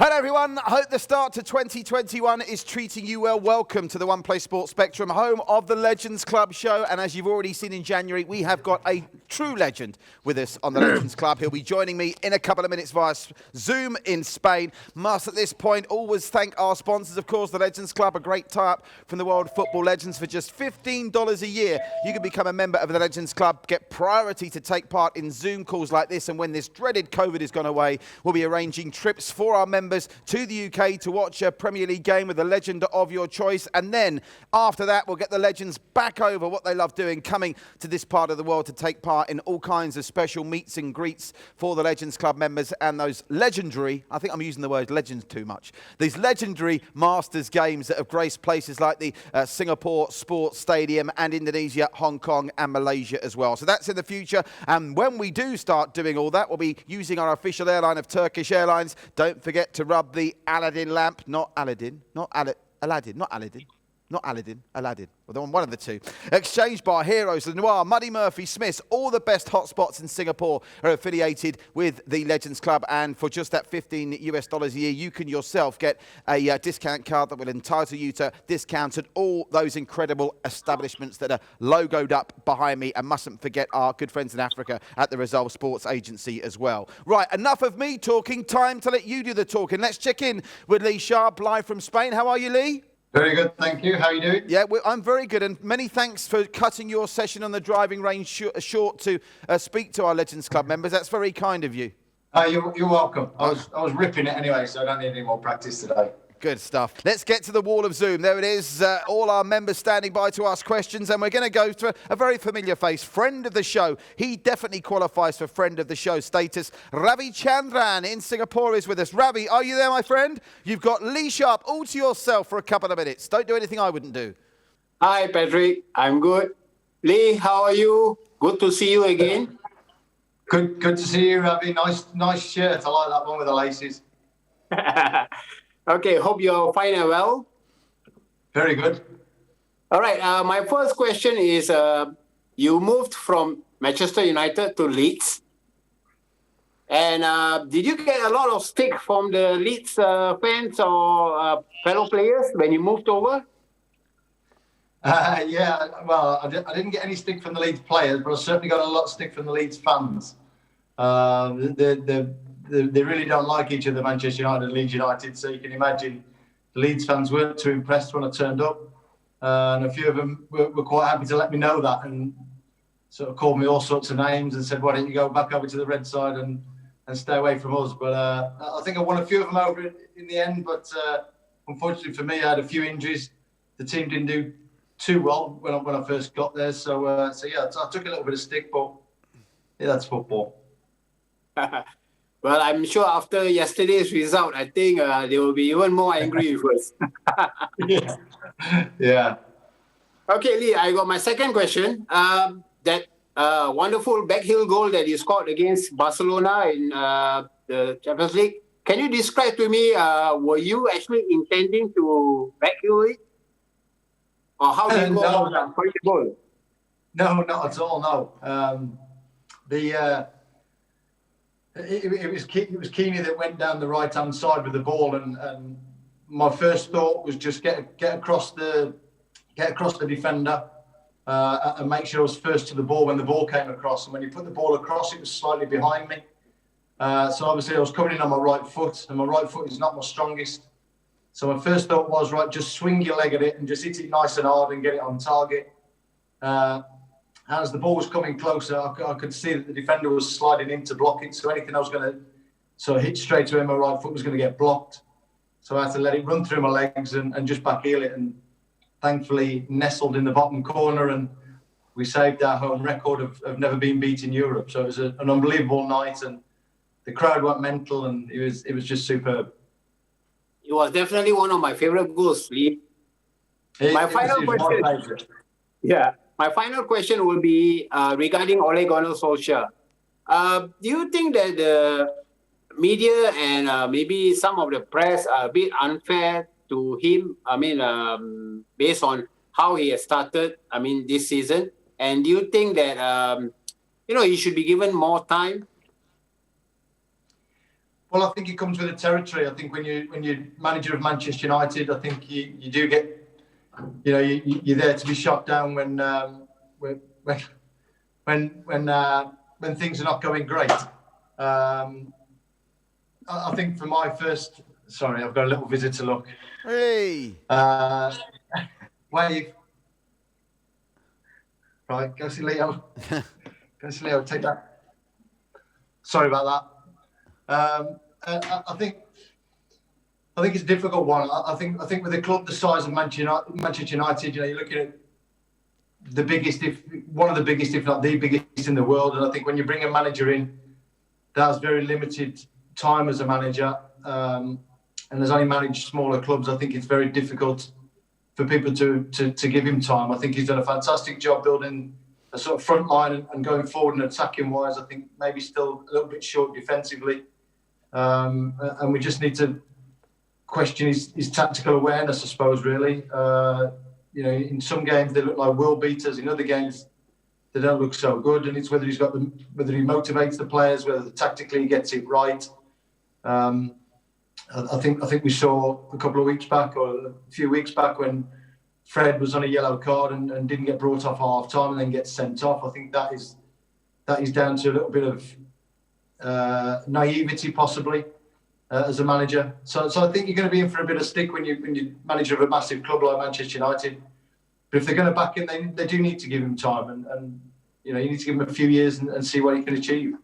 Hello everyone, I hope the start to 2021 is treating you well. Welcome to the One Play Sports Spectrum, home of the Legends Club show. And as you've already seen in January, we have got a true legend with us on the Legends Club. He'll be joining me in a couple of minutes via Zoom in Spain. Must at this point always thank our sponsors, of course, the Legends Club, a great tie-up from the World Football Legends. For just $15 a year, you can become a member of the Legends Club, get priority to take part in Zoom calls like this. And when this dreaded COVID has gone away, we'll be arranging trips for our members to the UK to watch a Premier League game with a legend of your choice. And then after that, we'll get the legends back over what they love doing, coming to this part of the world to take part in all kinds of special meets and greets for the Legends Club members and those legendary, I think I'm using the word legends too much, these legendary Masters games that have graced places like the Singapore Sports Stadium and Indonesia, Hong Kong and Malaysia as well. So that's in the future. And when we do start doing all that, we'll be using our official airline of Turkish Airlines. Don't forget to rub the Aladdin lamp, Aladdin. Well, one of the two. Exchange Bar, Heroes, Le Noir, Muddy Murphy, Smiths, all the best hotspots in Singapore are affiliated with the Legends Club. And for just that $15 a year, you can yourself get a discount card that will entitle you to discounts at all those incredible establishments that are logoed up behind me. And mustn't forget our good friends in Africa at the Resolve Sports Agency as well. Right, enough of me talking. Time to let you do the talking. Let's check in with Lee Sharpe, live from Spain. How are you, Lee? Very good, thank you. How are you doing? Yeah, I'm very good, and many thanks for cutting your session on the driving range short to speak to our Legends Club members. That's very kind of you. You're welcome. I was ripping it anyway, so I don't need any more practice today. Good stuff. Let's get to the wall of Zoom. There it is. All our members standing by to ask questions. And we're going to go to a very familiar face. Friend of the show. He definitely qualifies for friend of the show status. Ravichandran in Singapore is with us. Ravi, are you there, my friend? You've got Lee Sharpe all to yourself for a couple of minutes. Don't do anything I wouldn't do. Hi, Patrick. I'm good. Lee, how are you? Good to see you again. Good to see you, Ravi. Nice shirt. I like that one with the laces. Okay, hope you're fine and well. Very good. All right, my first question is, you moved from Manchester United to Leeds. And did you get a lot of stick from the Leeds fans or fellow players when you moved over? Yeah, well, I didn't get any stick from the Leeds players, but I certainly got a lot of stick from the Leeds fans. They really don't like each other, Manchester United and Leeds United. So you can imagine the Leeds fans weren't too impressed when I turned up. And a few of them were quite happy to let me know that and sort of called me all sorts of names and said, why don't you go back over to the red side and stay away from us? But I think I won a few of them over in the end. But unfortunately for me, I had a few injuries. The team didn't do too well when I first got there. So yeah, I took a little bit of stick, but yeah, that's football. Well, I'm sure after yesterday's result, I think they will be even more angry with us. Yeah. Okay, Lee, I got my second question. That wonderful backheel goal that you scored against Barcelona in the Champions League. Can you describe to me, were you actually intending to backheel it? Or how did you go about the goal? No, not at all, no. It was Keeney that went down the right-hand side with the ball, and my first thought was just get across the defender and make sure I was first to the ball when the ball came across. And when you put the ball across, it was slightly behind me. So obviously I was coming in on my right foot, and my right foot is not my strongest. So my first thought was, right, just swing your leg at it and just hit it nice and hard and get it on target. As the ball was coming closer, I could see that the defender was sliding in to block it. So anything I was going to sort of hit straight to him, my right foot was going to get blocked. So I had to let it run through my legs and just back heel it. And thankfully nestled in the bottom corner, and we saved our home record of never being beat in Europe. So it was an unbelievable night, and the crowd went mental, and it was just superb. It was definitely one of my favorite goals, Lee. My final question. Yeah. My final question will be regarding Ole Gunnar Solskjaer. Do you think that the media and maybe some of the press are a bit unfair to him? I mean, based on how he has started, this season. And do you think that, he should be given more time? Well, I think it comes with the territory. I think when you're manager of Manchester United, I think you do get, you're there to be shot down when things are not going great. I think for my first, sorry, I've got a little visitor look. Hey. Wave. Right, go see Leo. Go see Leo. Take that. Sorry about that. I think it's a difficult one. I think with a club the size of Manchester United, you're looking at one of the biggest, if not the biggest in the world. And I think when you bring a manager in that has very limited time as a manager, and has only managed smaller clubs, I think it's very difficult for people to give him time. I think he's done a fantastic job building a sort of front line and going forward and attacking wise. I think maybe still a little bit short defensively. And we just need to question his tactical awareness, I suppose, really. In some games they look like world beaters. In other games they don't look so good. And it's whether he motivates the players, whether tactically he gets it right. I think we saw a couple of weeks back or a few weeks back when Fred was on a yellow card and didn't get brought off half time and then gets sent off. I think that is down to a little bit of naivety possibly as a manager. So I think you're going to be in for a bit of stick when you're manager of a massive club like Manchester United. But if they're going to back him, they do need to give him time and you need to give him a few years and see what he can achieve.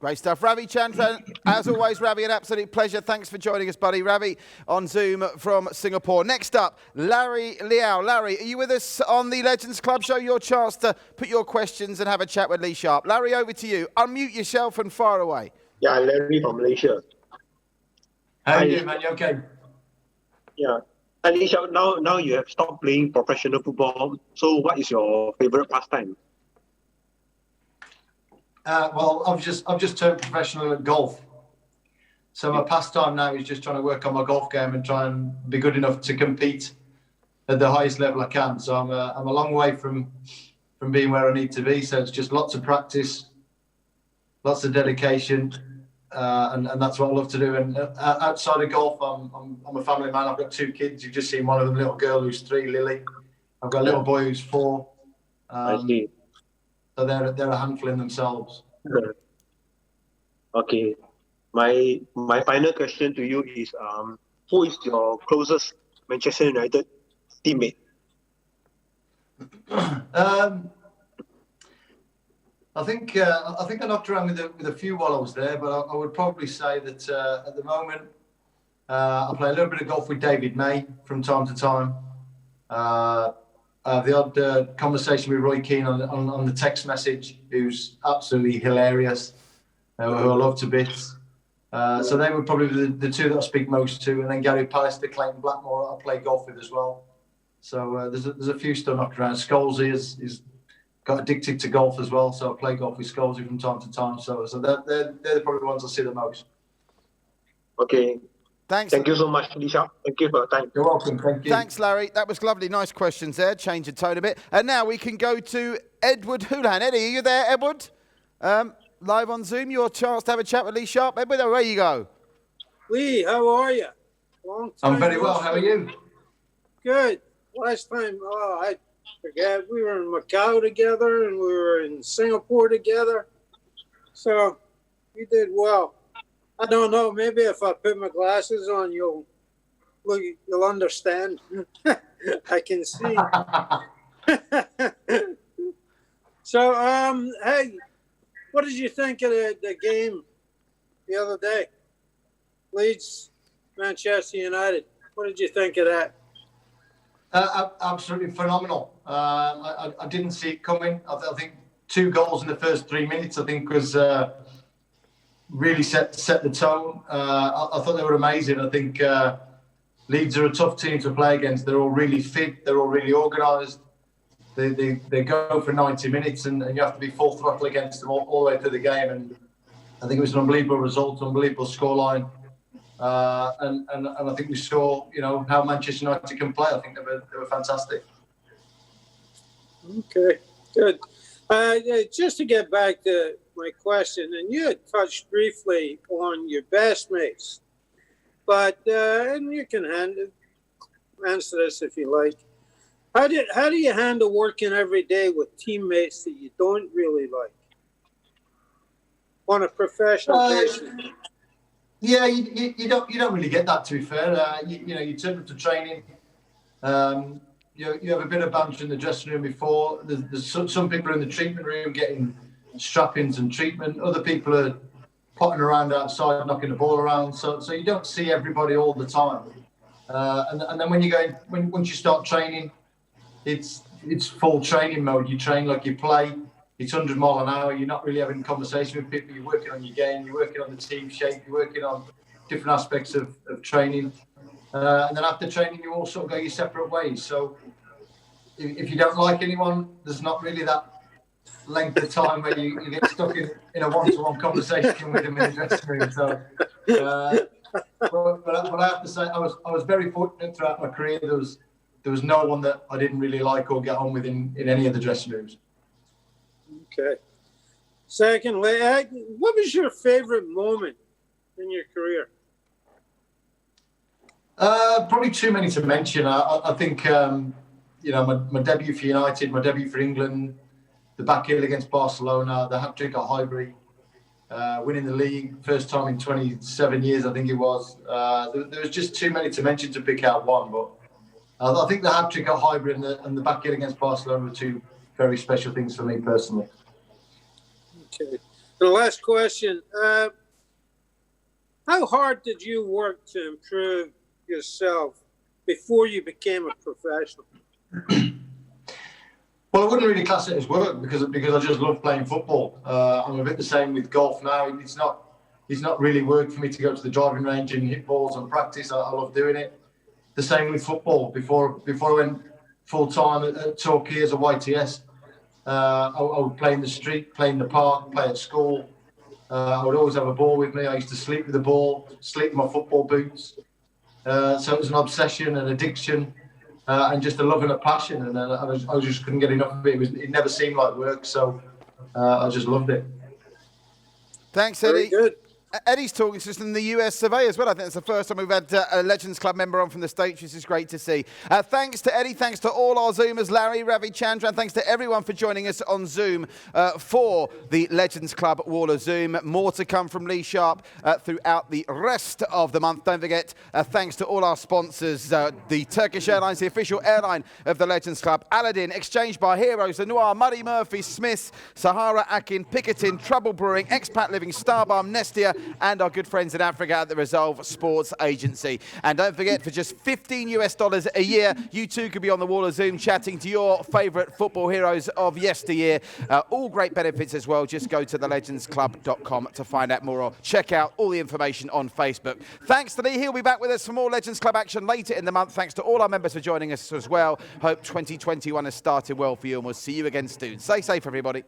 Great stuff. Ravichandran, as always, Ravi, an absolute pleasure. Thanks for joining us, buddy. Ravi on Zoom from Singapore. Next up, Larry Liao. Larry, are you with us on the Legends Club Show? Your chance to put your questions and have a chat with Lee Sharpe. Larry, over to you. Unmute yourself and fire away. Yeah, Larry from Malaysia. How are you doing, man? You okay? Yeah. And Lee Sharpe, now you have stopped playing professional football. So what is your favourite pastime? Well, I've just turned professional at golf. So my pastime now is just trying to work on my golf game and try and be good enough to compete at the highest level I can. So I'm a long way from being where I need to be. So it's just lots of practice, lots of dedication, and that's what I love to do. And outside of golf, I'm a family man. I've got 2 kids. You've just seen one of them, little girl who's 3, Lily. I've got a little boy who's 4. I see. So they're a handful in themselves. Okay. My final question to you is, who is your closest Manchester United teammate? I think I knocked around with a few while I was there, but I would probably say that at the moment I play a little bit of golf with David May from time to time. The odd conversation with Roy Keane on the text message, who's absolutely hilarious, who I love to bits. So they were probably the 2 that I speak most to, and then Gary Pallister, Clayton Blackmore, I play golf with as well. So there's a few still knocked around. Scholesy is got addicted to golf as well, so I play golf with Scholesy from time to time. So they're probably the ones I see the most. Okay. Thanks. Thank you so much, Lee Sharpe. Thank you for your time. You're welcome. Thank you. Thanks, Larry. That was lovely. Nice questions there. Change the tone a bit. And now we can go to Edward Houlihan. Eddie, are you there, Edward? Live on Zoom. Your chance to have a chat with Lee Sharpe. Edward, away you go. Lee, how are you? Long time. I'm very well. How are you? Good. Last time, I forget. We were in Macau together and we were in Singapore together. So you did well. I don't know. Maybe if I put my glasses on, you'll understand. I can see. So, hey, what did you think of the game the other day? Leeds, Manchester United. What did you think of that? Absolutely phenomenal. I didn't see it coming. I think 2 goals in the first 3 minutes, I think, was really set the tone. I thought they were amazing. I think Leeds are a tough team to play against. They're all really fit. They're all really organised. They go for 90 minutes and you have to be full throttle against them all the way through the game. And I think it was an unbelievable result, unbelievable scoreline. And I think we saw, how Manchester United can play. I think they were fantastic. Okay, good. Just to get back to my question, and you had touched briefly on your best mates, but and you can answer this if you like. How do you handle working every day with teammates that you don't really like on a professional basis? Yeah, you don't really get that, to be fair. You turn up to training. You have a bit of banter in the dressing room before. There's some people in the treatment room getting strap-ins and treatment. Other people are potting around outside, knocking the ball around. So you don't see everybody all the time. And then once you start training, it's full training mode. You train like you play. It's 100 mile an hour. You're not really having a conversation with people. You're working on your game. You're working on the team shape. You're working on different aspects of training. And then after training, you all sort of go your separate ways. So if you don't like anyone, there's not really that length of time where you get stuck in a one-to-one conversation with them in the dressing room. So, but I have to say, I was very fortunate throughout my career. There was no one that I didn't really like or get on with in any of the dressing rooms. Okay. Secondly, what was your favorite moment in your career? Probably too many to mention. I think, my debut for United, my debut for England, the back heel against Barcelona, the hat-trick at Highbury, winning the league, first time in 27 years, I think it was. There was just too many to mention to pick out one, but I think the hat-trick at Highbury and the back heel against Barcelona were two very special things for me personally. Okay. The last question, how hard did you work to improve yourself before you became a professional? Well, I wouldn't really class it as work because I just love playing football. I'm a bit the same with golf now. It's not really work for me to go to the driving range and hit balls and practice. I love doing it. The same with football. Before I went full time at Torquay as a YTS, I would play in the street, play in the park, play at school. I would always have a ball with me. I used to sleep with the ball, sleep in my football boots. So it was an obsession, an addiction, and just a love and a passion. And I just couldn't get enough of it. It never seemed like work, so I just loved it. Thanks, Eddie. Very good. Eddie's talking to us in the US survey as well. I think it's the first time we've had a Legends Club member on from the States, which is great to see. Thanks to Eddie. Thanks to all our Zoomers, Larry, Ravichandran. Thanks to everyone for joining us on Zoom for the Legends Club Wall of Zoom. More to come from Lee Sharpe throughout the rest of the month. Don't forget, thanks to all our sponsors, the Turkish Airlines, the official airline of the Legends Club, Aladdin, Exchange Bar, Heroes, The Noir, Muddy Murphy, Smiths, Sahara, Akin, Picketing, Trouble Brewing, Expat Living, Starbalm, Nestia, and our good friends in Africa at the Resolve Sports Agency. And don't forget, for just $15 a year, you too could be on the Wall of Zoom chatting to your favourite football heroes of yesteryear. All great benefits as well. Just go to thelegendsclub.com to find out more or check out all the information on Facebook. Thanks to Lee. He'll be back with us for more Legends Club action later in the month. Thanks to all our members for joining us as well. Hope 2021 has started well for you, and we'll see you again soon. Stay safe, everybody.